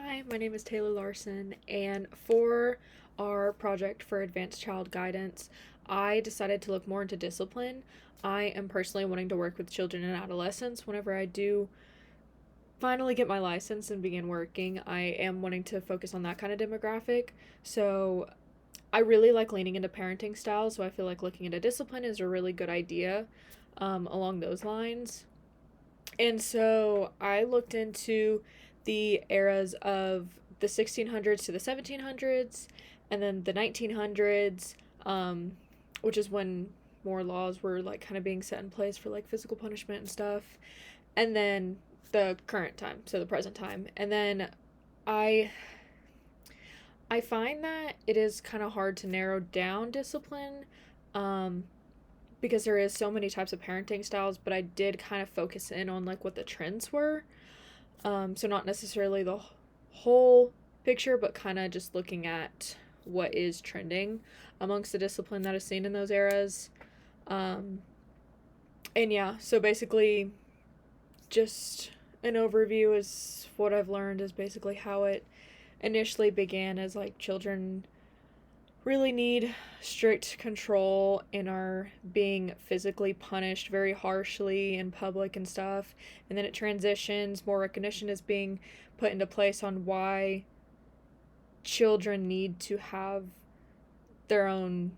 Hi, my name is Taylor Larson, and for our project for Advanced Child Guidance, I decided to look more into discipline. I am personally wanting to work with children and adolescents. Whenever I do finally get my license and begin working, I am wanting to focus on that kind of demographic. So I really like leaning into parenting styles, so I feel like looking into discipline is a really good idea along those lines. And so I looked into the eras of the 1600s to the 1700s, and then the 1900s, which is when more laws were like kind of being set in place for like physical punishment and stuff, and then the current time, so the present time. And then I I find that it is kind of hard to narrow down discipline um because there is so many types of parenting styles, but I did kind of focus in on like what the trends were. So not necessarily the whole picture, but kind of just looking at what is trending amongst the discipline that is seen in those eras. Um, and yeah, so basically, just an overview is what I've learned is basically how it initially began as like children really need strict control and are being physically punished very harshly in public and stuff. And then it transitions, more recognition is being put into place on why children need to have their own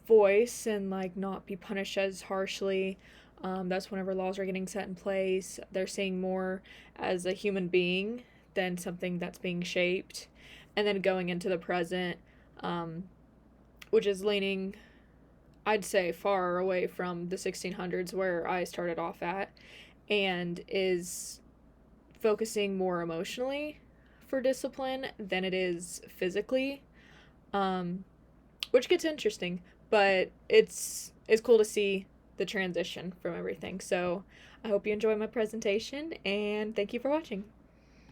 voice and like not be punished as harshly. That's whenever laws are getting set in place. They're seeing more as a human being than something that's being shaped. And then going into the present, um, which is leaning, I'd say, far away from the 1600s where I started off at, and is focusing more emotionally for discipline than it is physically, um, which gets interesting, but it's cool to see the transition from everything. So I hope you enjoy my presentation, and thank you for watching.